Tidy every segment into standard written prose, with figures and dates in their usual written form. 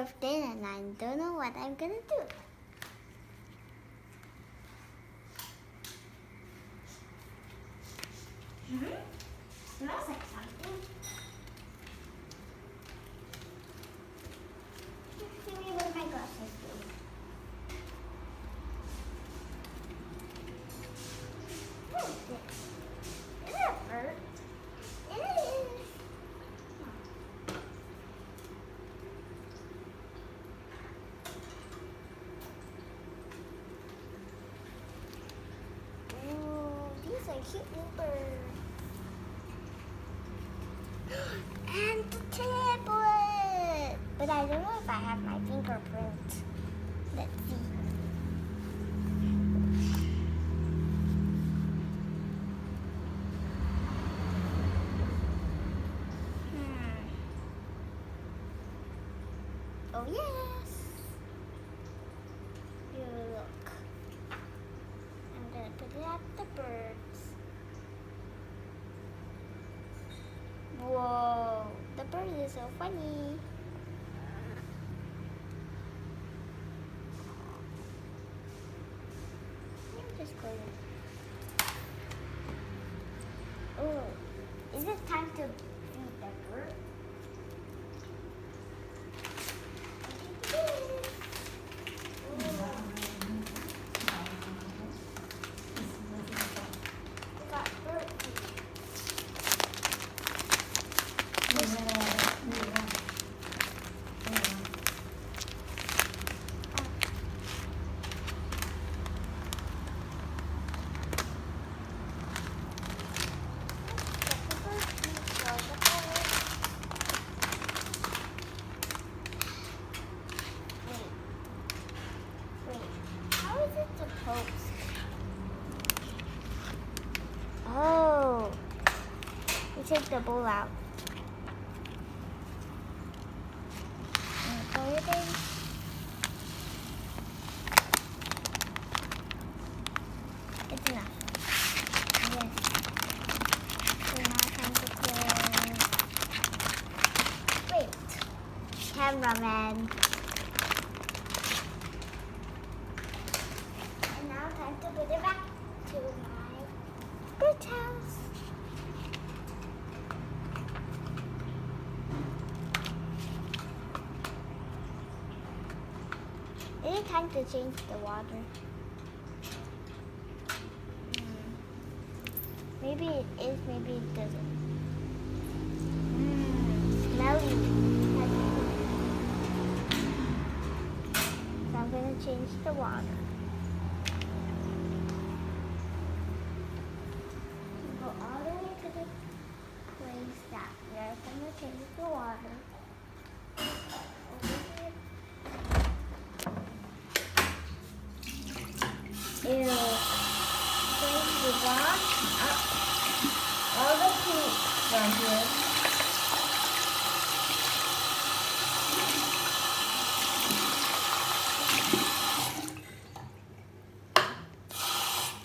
birthday and I don't know what I'm gonna do. Smells like something. Give me what my glasses do. What is this? Is it a bird? It is. Ooh, these are cute little birds. And the tablet! But I don't know if I have my fingerprint. Let's see. Oh yes! You look. I'm gonna put it at the birds. Whoa, the bird is so funny. I'm just going. Oh, is it time to feed the bird? We got bird food. How is it supposed? Oh, we take the bowl out. Pour it in. It's enough. Yes. So now time to clear. Wait, cameraman. And now time to put it back to my bird house. Is it time to change the water? Maybe it is, maybe it doesn't. Smelly. So I'm going to change the water. Go all the way to the place that we're going to change the water. Ew. Change the water up. All the poop down here.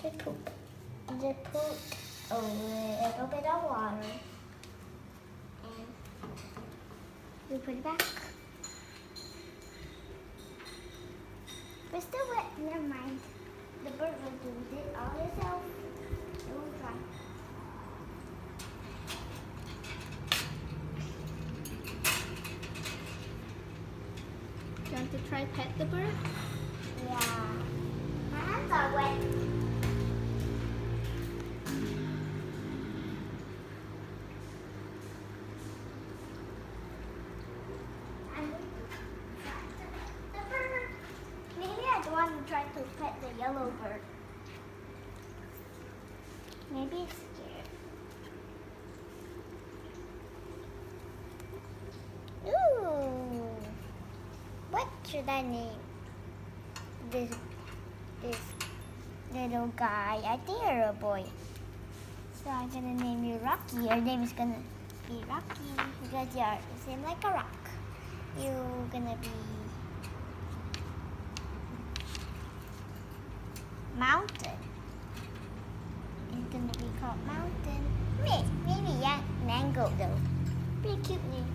They put a little bit of water and we put it back. We're still wet, never mind. The bird will do it all itself. It will try. Do you want to try pet the bird? Yeah. My hands are wet. Maybe I don't want to try to pet the yellow bird. Maybe it's scared. Ooh. What should I name this little guy? I think you're a boy. So I'm gonna name you Rocky. Your name is gonna be Rocky because you're the same like a rock. You're gonna be Mountain. It's gonna be called Mountain. Maybe yeah, Mango though. Pretty cute name.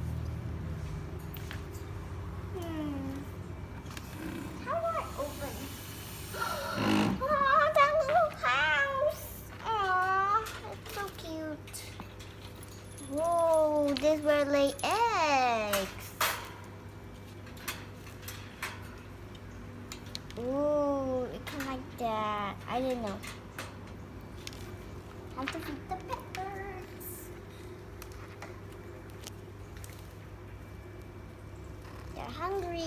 Ooh, it can like that. I didn't know. Have to feed the peppers. They're hungry.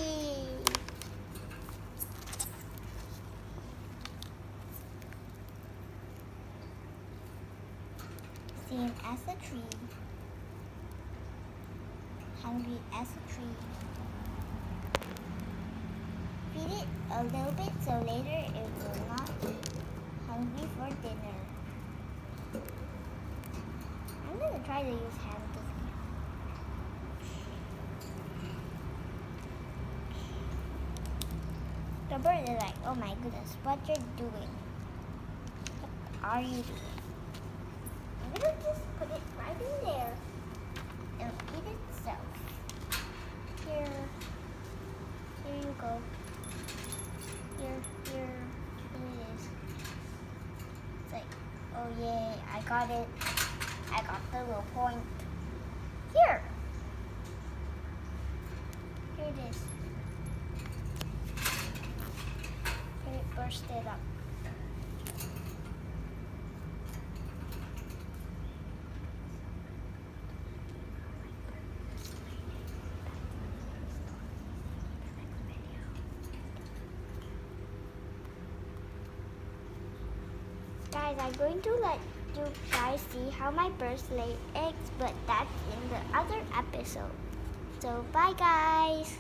Same as a tree. Hungry as a tree. Feed it a little bit so later it will not be hungry for dinner. I'm gonna try to use hand to feed. The bird is like, oh my goodness, what you're doing? What are you doing? I'm gonna just put it right in there. It'll eat itself. Here you go. Here it is. It's like, oh yay, I got it. I got the little point. Here it is. Here it burst it up. Guys, I'm going to let you guys see how my birds lay eggs, but that's in the other episode. So bye guys.